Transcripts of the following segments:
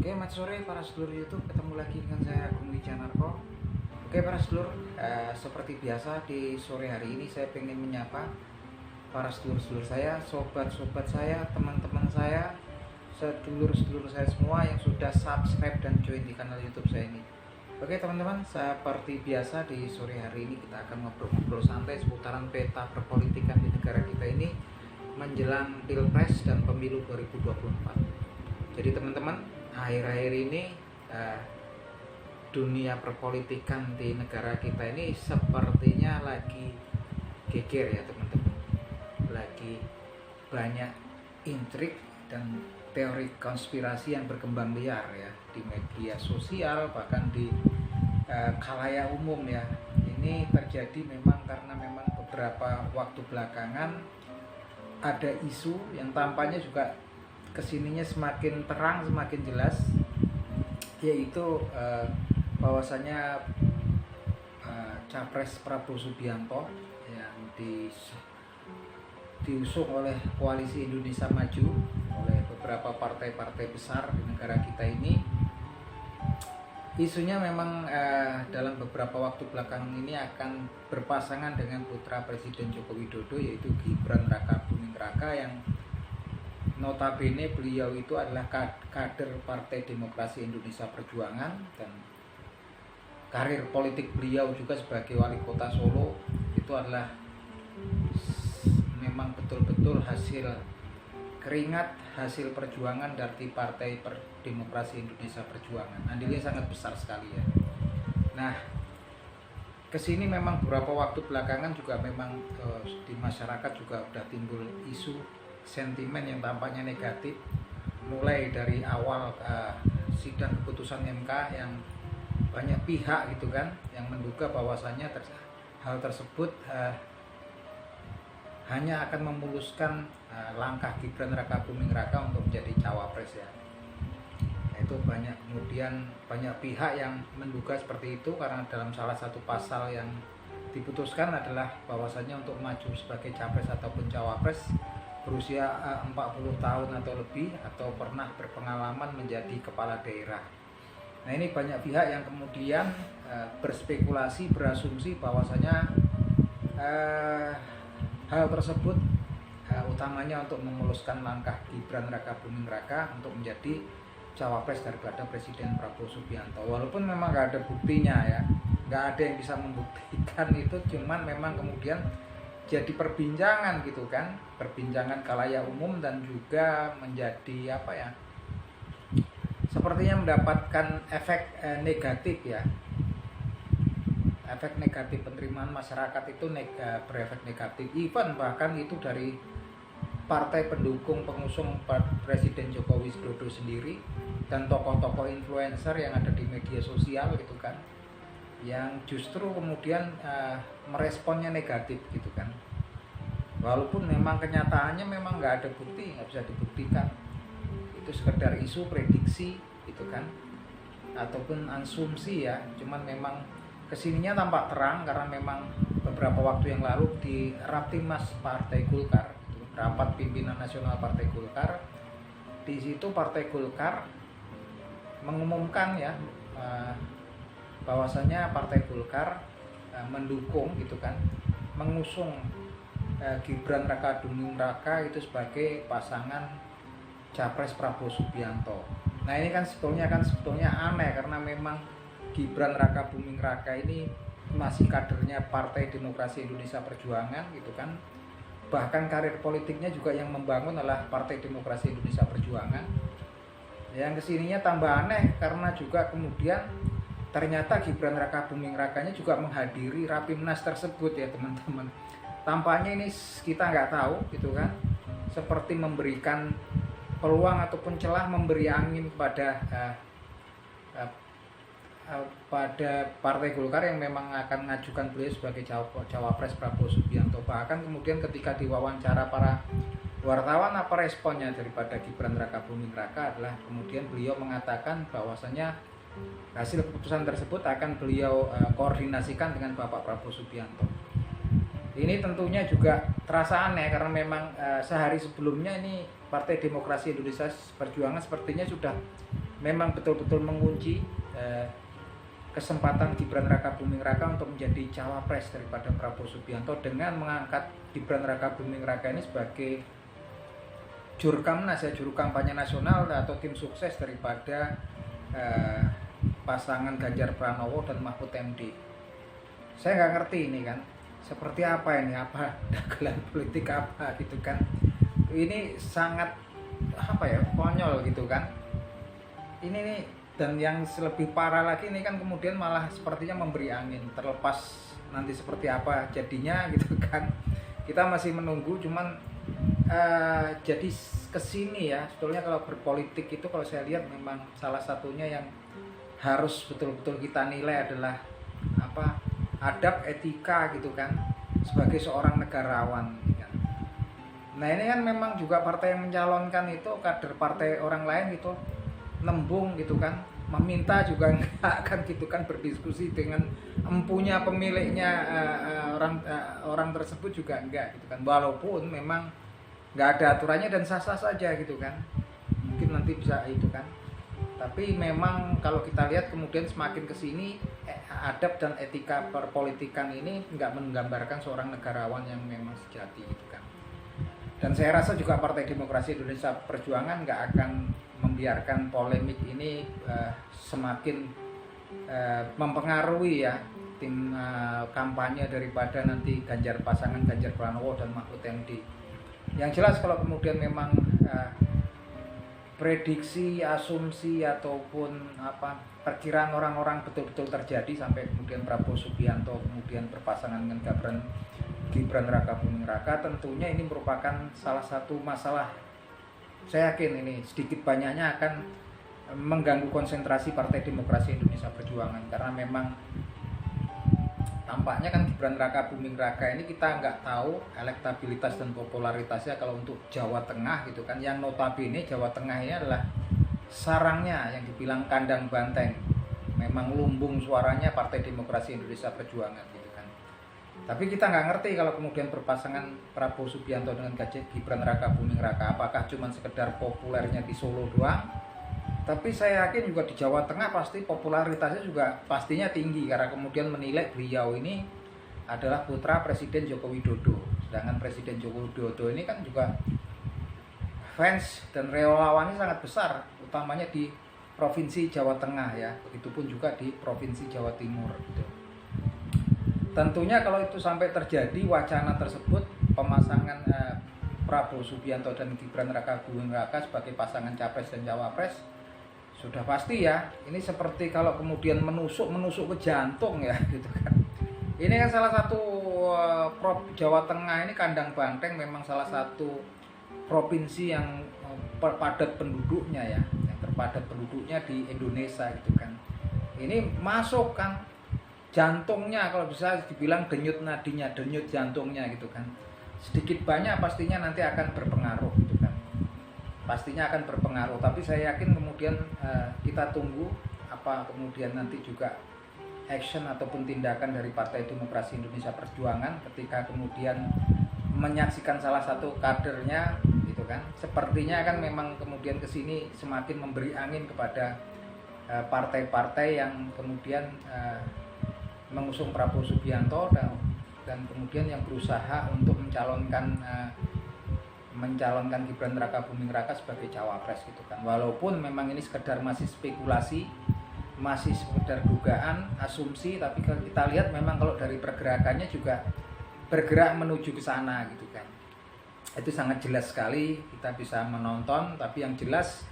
Oke, selamat sore para sedulur YouTube, ketemu lagi dengan saya Agung Wijanarko. Oke para sedulur, seperti biasa di sore hari ini saya ingin menyapa para sedulur-sedulur saya, sobat-sobat saya, teman-teman saya, sedulur-sedulur saya semua yang sudah subscribe dan join di kanal YouTube saya ini. Oke teman-teman, seperti biasa di sore hari ini kita akan ngobrol-ngobrol santai seputaran peta perpolitikan di negara kita ini menjelang Pilpres dan Pemilu 2024. Jadi teman-teman, akhir-akhir ini dunia perpolitikan di negara kita ini sepertinya lagi geger ya teman-teman. Lagi banyak intrik dan teori konspirasi yang berkembang liar ya di media sosial, bahkan di khalayak umum ya. Ini terjadi memang karena memang beberapa waktu belakangan ada isu yang tampaknya juga kesininya semakin terang, semakin jelas, yaitu bahwasanya Capres Prabowo Subianto yang diusung oleh Koalisi Indonesia Maju oleh beberapa partai-partai besar di negara kita ini. Isunya memang dalam beberapa waktu belakangan ini akan berpasangan dengan putra Presiden Joko Widodo, yaitu Gibran Rakabuming Raka, yang notabene beliau itu adalah kader Partai Demokrasi Indonesia Perjuangan, dan karir politik beliau juga sebagai wali kota Solo itu adalah memang betul-betul hasil keringat, hasil perjuangan dari Partai Demokrasi Indonesia Perjuangan. Andilnya sangat besar sekali ya. Nah, kesini memang beberapa waktu belakangan juga memang di masyarakat juga udah timbul isu sentimen yang tampaknya negatif, mulai dari awal sidang keputusan MK yang banyak pihak gitu kan yang menduga bahwasannya hal tersebut hanya akan memuluskan langkah Gibran Rakabuming Raka untuk menjadi cawapres ya. Itu kemudian banyak pihak yang menduga seperti itu karena dalam salah satu pasal yang diputuskan adalah bahwasannya untuk maju sebagai capres ataupun cawapres berusia 40 tahun atau lebih atau pernah berpengalaman menjadi kepala daerah. Nah, ini banyak pihak yang kemudian berspekulasi, berasumsi bahwasanya hal tersebut utamanya untuk memuluskan langkah Gibran Rakabuming Raka untuk menjadi cawapres daripada Presiden Prabowo Subianto. Walaupun memang nggak ada buktinya ya, nggak ada yang bisa membuktikan itu, cuman memang kemudian jadi perbincangan gitu kan, perbincangan khalayak umum, dan juga menjadi apa ya, sepertinya mendapatkan efek negatif ya. Efek negatif, penerimaan masyarakat itu berefek negatif, even bahkan itu dari partai pendukung pengusung Presiden Joko Widodo sendiri dan tokoh-tokoh influencer yang ada di media sosial gitu kan, yang justru kemudian meresponnya negatif gitu kan. Walaupun memang kenyataannya memang nggak ada bukti, nggak bisa dibuktikan, itu sekedar isu, prediksi gitu kan, ataupun asumsi ya. Cuman memang kesininya tampak terang karena memang beberapa waktu yang lalu di Rapimnas Partai Golkar, rapat pimpinan nasional Partai Golkar, di situ Partai Golkar mengumumkan ya bahwasanya Partai Golkar mendukung gitu kan, mengusung Gibran Rakabuming Raka itu sebagai pasangan Capres Prabowo Subianto. Nah, ini kan sebetulnya aneh karena memang Gibran Rakabuming Raka ini masih kadernya Partai Demokrasi Indonesia Perjuangan gitu kan. Bahkan karir politiknya juga yang membangun adalah Partai Demokrasi Indonesia Perjuangan. Yang kesininya tambah aneh karena juga kemudian ternyata Gibran Rakabuming Rakanya juga menghadiri Rapimnas tersebut ya teman-teman. Tampaknya ini kita nggak tahu gitu kan, seperti memberikan peluang ataupun celah, memberi angin pada Partai Golkar yang memang akan mengajukan beliau sebagai cawapres Prabowo Subianto. Bahkan kemudian ketika diwawancara para wartawan, apa responnya daripada Gibran Rakabuming Raka adalah kemudian beliau mengatakan bahwasanya hasil keputusan tersebut akan beliau koordinasikan dengan Bapak Prabowo Subianto. Ini tentunya juga terasa aneh karena memang sehari sebelumnya ini Partai Demokrasi Indonesia Perjuangan sepertinya sudah memang betul-betul mengunci kesempatan Gibran Rakabuming Raka untuk menjadi cawapres daripada Prabowo Subianto dengan mengangkat Gibran Rakabuming Raka ini sebagai jurkamnas ya, juru kampanye nasional atau tim sukses daripada pasangan Ganjar Pranowo dan Mahfud MD. Saya nggak ngerti ini kan, seperti apa ini, apa dagelan politik apa gitu kan. Ini sangat apa ya, konyol gitu kan. Ini nih, dan yang lebih parah lagi ini kan kemudian malah sepertinya memberi angin, terlepas nanti seperti apa jadinya gitu kan. Kita masih menunggu, cuman jadi kesini ya, sebetulnya kalau berpolitik itu kalau saya lihat memang salah satunya yang harus betul-betul kita nilai adalah apa, adab etika gitu kan, sebagai seorang negarawan gitu kan. Nah ini kan memang juga partai yang mencalonkan itu kader partai orang lain gitu, nembung gitu kan, meminta juga enggak kan gitu kan, berdiskusi dengan empunya pemiliknya orang tersebut juga enggak gitu kan, walaupun memang nggak ada aturannya dan sah-sah saja gitu kan, mungkin nanti bisa itu kan. Tapi memang kalau kita lihat kemudian semakin kesini adab dan etika perpolitikan ini nggak menggambarkan seorang negarawan yang memang sejati gitu kan. Dan saya rasa juga Partai Demokrasi Indonesia Perjuangan nggak akan membiarkan polemik ini semakin mempengaruhi ya tim kampanye daripada nanti pasangan Ganjar Pranowo dan Mahfud MD. Yang jelas kalau kemudian memang prediksi, asumsi ataupun apa perkiraan orang-orang betul-betul terjadi sampai kemudian Prabowo Subianto kemudian berpasangan dengan Gibran Rakabuming Raka, tentunya ini merupakan salah satu masalah. Saya yakin ini sedikit banyaknya akan mengganggu konsentrasi Partai Demokrasi Indonesia Perjuangan, karena memang tampaknya kan Gibran Rakabuming Raka ini kita nggak tahu elektabilitas dan popularitasnya kalau untuk Jawa Tengah gitu kan, yang notabene Jawa Tengah ini adalah sarangnya yang dibilang kandang banteng, memang lumbung suaranya Partai Demokrasi Indonesia Perjuangan gitu kan. Tapi kita nggak ngerti kalau kemudian berpasangan Prabowo Subianto dengan Gibran Rakabuming Raka apakah cuma sekedar populernya di Solo doang. Tapi saya yakin juga di Jawa Tengah pasti popularitasnya juga pastinya tinggi, karena kemudian menilai beliau ini adalah putra Presiden Joko Widodo. Sedangkan Presiden Joko Widodo ini kan juga fans dan relawannya sangat besar, utamanya di Provinsi Jawa Tengah ya, begitupun juga di Provinsi Jawa Timur gitu. Tentunya kalau itu sampai terjadi wacana tersebut, pemasangan Prabowo Subianto dan Gibran Rakabuming Raka sebagai pasangan capres dan cawapres, sudah pasti ya, ini seperti kalau kemudian menusuk ke jantung ya gitu kan. Ini kan salah satu Jawa Tengah ini kandang banteng, memang salah satu provinsi yang padat penduduknya ya, yang terpadat penduduknya di Indonesia gitu kan. Ini masuk kan jantungnya, kalau bisa dibilang denyut nadinya, denyut jantungnya gitu kan. Sedikit banyak pastinya nanti akan berpengaruh gitu kan. Pastinya akan berpengaruh, tapi saya yakin kemudian kita tunggu apa kemudian nanti juga action ataupun tindakan dari Partai Demokrasi Indonesia Perjuangan ketika kemudian menyaksikan salah satu kadernya gitu kan. Sepertinya kan memang kemudian kesini semakin memberi angin kepada partai-partai yang kemudian mengusung Prabowo Subianto dan kemudian yang berusaha untuk mencalonkan Gibran Rakabuming Raka sebagai cawapres gitu kan. Walaupun memang ini sekedar masih spekulasi, masih sekedar dugaan, asumsi, tapi kalau kita lihat memang kalau dari pergerakannya juga bergerak menuju ke sana gitu kan. Itu sangat jelas sekali, kita bisa menonton, tapi yang jelas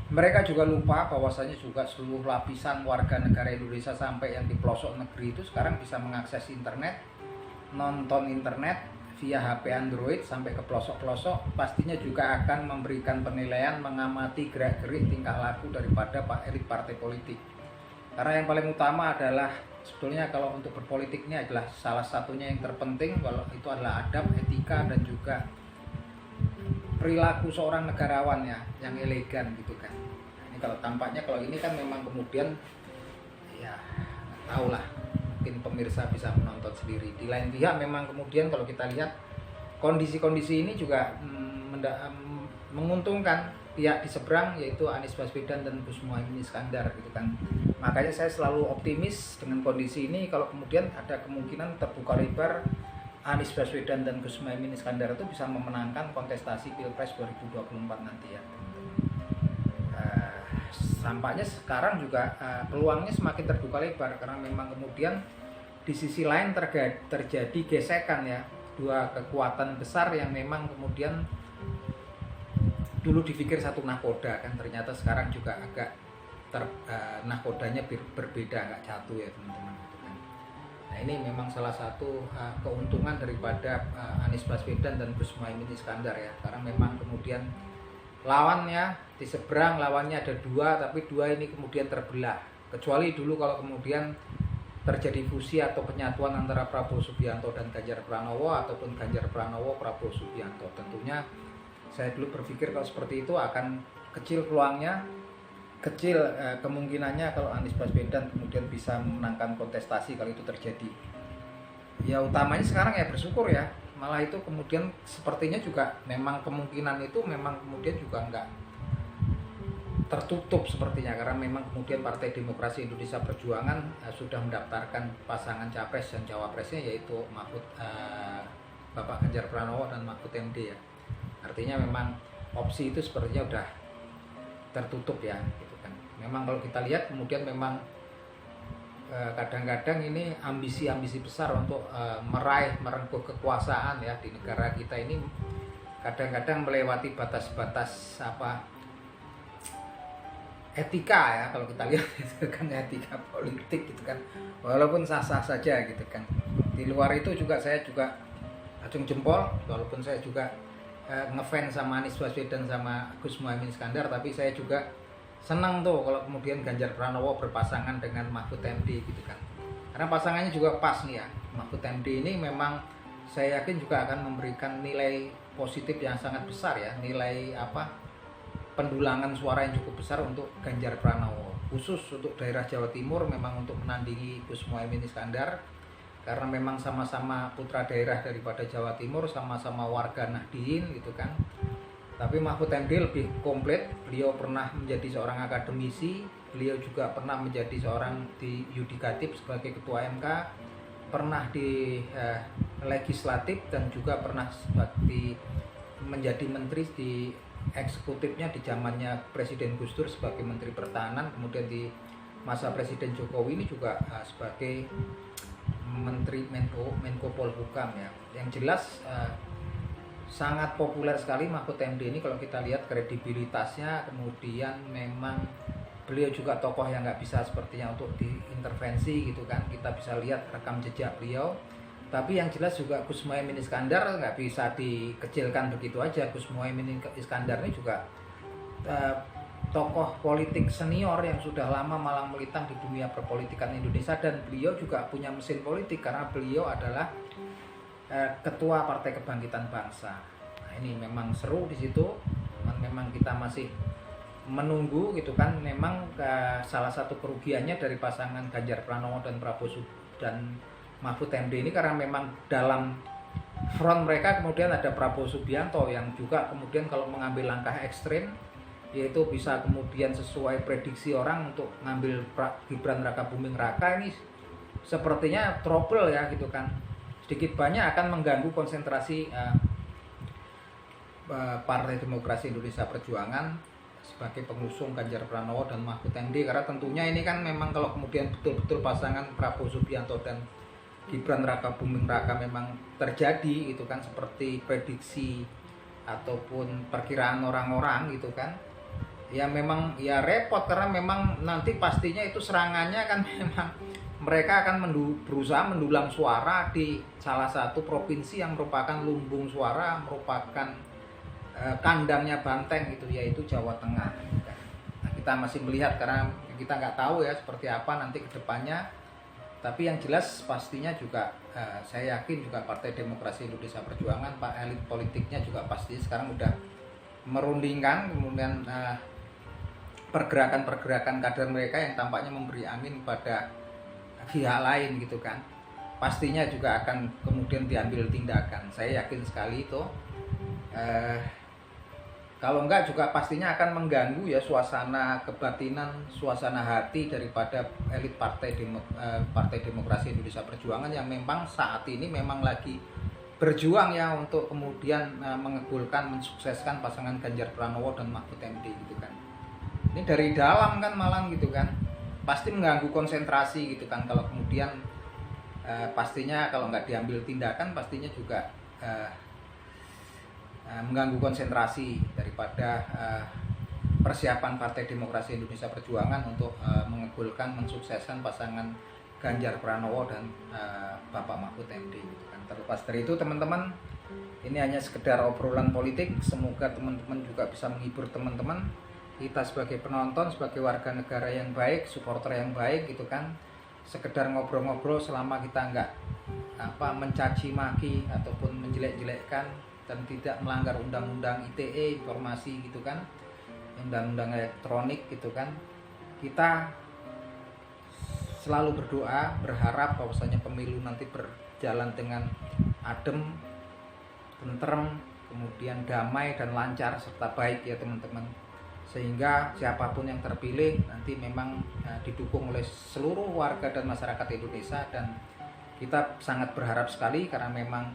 mereka juga lupa bahwasanya juga seluruh lapisan warga negara Indonesia sampai yang di pelosok negeri itu sekarang bisa mengakses internet, nonton internet via HP Android sampai ke pelosok-pelosok, pastinya juga akan memberikan penilaian, mengamati gerak-gerik tingkah laku daripada elit partai politik. Karena yang paling utama adalah sebetulnya kalau untuk berpolitik ini adalah salah satunya yang terpenting, kalau itu adalah adab, etika, dan juga perilaku seorang negarawan ya, yang elegan gitu kan. Nah, ini kalau tampaknya kalau ini kan memang kemudian ya nggak tahu lah, mungkin pemirsa bisa menonton sendiri. Di lain pihak memang kemudian kalau kita lihat kondisi-kondisi ini juga menguntungkan pihak di seberang yaitu Anies Baswedan dan Gus Muhaimin Iskandar gitu kan. Makanya saya selalu optimis dengan kondisi ini kalau kemudian ada kemungkinan terbuka lebar Anies Baswedan dan Gus Muhaimin Iskandar itu bisa memenangkan kontestasi Pilpres 2024 nanti ya teman-teman. Sampaknya sekarang juga peluangnya semakin terbuka lebar karena memang kemudian di sisi lain terjadi gesekan ya, dua kekuatan besar yang memang kemudian dulu dipikir satu nahkoda kan, ternyata sekarang juga agak nahkodanya berbeda, agak jatuh ya teman-teman gitu kan. Nah ini memang salah satu keuntungan daripada Anies Baswedan dan Gus Muhaimin Iskandar ya, karena memang kemudian lawannya di seberang, lawannya ada dua, tapi dua ini kemudian terbelah. Kecuali dulu kalau kemudian terjadi fusi atau penyatuan antara Prabowo Subianto dan Ganjar Pranowo ataupun Ganjar Pranowo Prabowo Subianto, tentunya saya dulu berpikir kalau seperti itu akan kecil peluangnya, kecil kemungkinannya kalau Anies Baswedan kemudian bisa memenangkan kontestasi kalau itu terjadi. Ya utamanya sekarang ya bersyukur ya, malah itu kemudian sepertinya juga memang kemungkinan itu memang kemudian juga enggak tertutup sepertinya, karena memang kemudian Partai Demokrasi Indonesia Perjuangan sudah mendaftarkan pasangan capres dan cawapresnya yaitu Bapak Ganjar Pranowo dan Mahfud MD ya. Artinya memang opsi itu sepertinya udah tertutup ya gitu kan. Memang kalau kita lihat kemudian memang kadang-kadang ini ambisi-ambisi besar untuk merengkuh kekuasaan ya di negara kita ini kadang-kadang melewati batas-batas etika ya, kalau kita lihat itu kan etika politik gitu kan, walaupun sah-sah saja gitu kan. Di luar itu juga saya juga acung jempol, walaupun saya juga ngefans sama Anies Baswedan sama Gus Muhaimin Iskandar, tapi saya juga senang tuh kalau kemudian Ganjar Pranowo berpasangan dengan Mahfud MD gitu kan, karena pasangannya juga pas nih ya. Mahfud MD ini memang saya yakin juga akan memberikan nilai positif yang sangat besar ya, nilai pendulangan suara yang cukup besar untuk Ganjar Pranowo, khusus untuk daerah Jawa Timur memang untuk menandingi Gus Muhaimin Iskandar, karena memang sama-sama putra daerah daripada Jawa Timur, sama-sama warga Nahdien gitu kan. Tapi Mahfud MD lebih komplit, beliau pernah menjadi seorang akademisi, beliau juga pernah menjadi seorang di yudikatif sebagai ketua MK, pernah di legislatif dan juga pernah menjadi menteri di eksekutifnya di zamannya Presiden Gus Dur sebagai Menteri Pertahanan, kemudian di masa Presiden Jokowi ini juga sebagai Menteri Menko Polhukam ya. Yang jelas sangat populer sekali Mahfud MD ini kalau kita lihat kredibilitasnya, kemudian memang beliau juga tokoh yang nggak bisa sepertinya untuk diintervensi gitu kan, kita bisa lihat rekam jejak beliau. Tapi yang jelas juga Gus Muhaimin Iskandar nggak bisa dikecilkan begitu aja. Gus Muhaimin Iskandar ini juga tokoh politik senior yang sudah lama malang melintang di dunia perpolitikan Indonesia, dan beliau juga punya mesin politik karena beliau adalah ketua Partai Kebangkitan Bangsa. Nah, ini memang seru di situ. Memang kita masih menunggu gitu kan. Memang salah satu kerugiannya dari pasangan Ganjar Pranowo dan Prabowo dan Mahfud MD ini karena memang dalam front mereka kemudian ada Prabowo Subianto yang juga kemudian kalau mengambil langkah ekstrim, yaitu bisa kemudian sesuai prediksi orang untuk ngambil Gibran Rakabuming Raka, ini sepertinya trouble ya gitu kan, sedikit banyak akan mengganggu konsentrasi Partai Demokrasi Indonesia Perjuangan sebagai pengusung Ganjar Pranowo dan Mahfud MD, karena tentunya ini kan memang kalau kemudian betul-betul pasangan Prabowo Subianto dan Gibran Rakabuming Raka memang terjadi itu kan seperti prediksi ataupun perkiraan orang-orang gitu kan, ya memang ya repot, karena memang nanti pastinya itu serangannya kan memang mereka akan berusaha mendulang suara di salah satu provinsi yang merupakan lumbung suara, merupakan kandangnya banteng gitu, yaitu Jawa Tengah. Nah, kita masih melihat karena kita nggak tahu ya seperti apa nanti ke depannya. Tapi yang jelas pastinya juga saya yakin juga Partai Demokrasi Indonesia Perjuangan, Pak elit politiknya juga pasti sekarang udah merundingkan kemudian pergerakan-pergerakan kader mereka yang tampaknya memberi angin pada pihak lain gitu kan. Pastinya juga akan kemudian diambil tindakan. Saya yakin sekali itu. Kalau enggak juga pastinya akan mengganggu ya suasana kebatinan, suasana hati daripada elit Partai Demokrasi Indonesia Perjuangan yang memang saat ini memang lagi berjuang ya untuk kemudian mengabulkan, mensukseskan pasangan Ganjar Pranowo dan Mahfud MD gitu kan. Ini dari dalam kan malam gitu kan, pasti mengganggu konsentrasi gitu kan. Kalau kemudian pastinya kalau nggak diambil tindakan pastinya juga mengganggu konsentrasi daripada persiapan Partai Demokrasi Indonesia Perjuangan untuk mengabulkan, mensukseskan pasangan Ganjar Pranowo dan Bapak Mahfud MD gitu kan. Terlepas dari itu teman-teman, ini hanya sekedar obrolan politik. Semoga teman-teman juga bisa menghibur teman-teman. Kita sebagai penonton, sebagai warga negara yang baik, supporter yang baik gitu kan, sekedar ngobrol-ngobrol selama kita nggak mencaci maki ataupun menjelek-jelekkan dan tidak melanggar undang-undang ITE, informasi gitu kan, undang-undang elektronik gitu kan. Kita selalu berdoa, berharap bahwasanya pemilu nanti berjalan dengan adem, tentrem, kemudian damai dan lancar serta baik ya teman-teman. Sehingga siapapun yang terpilih nanti memang didukung oleh seluruh warga dan masyarakat Indonesia, dan kita sangat berharap sekali karena memang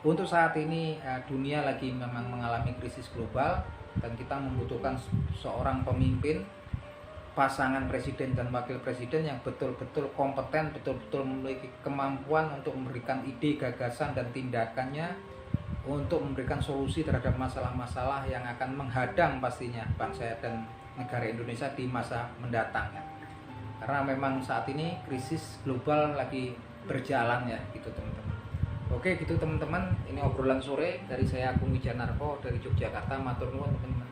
untuk saat ini dunia lagi memang mengalami krisis global dan kita membutuhkan seorang pemimpin, pasangan presiden dan wakil presiden yang betul-betul kompeten, betul-betul memiliki kemampuan untuk memberikan ide, gagasan dan tindakannya untuk memberikan solusi terhadap masalah-masalah yang akan menghadang pastinya bangsa dan negara Indonesia di masa mendatang ya. Karena memang saat ini krisis global lagi berjalan ya gitu teman-teman. Oke gitu teman-teman, ini obrolan sore dari saya Agung Wijanarko dari Yogyakarta. Matur nuwun teman-teman.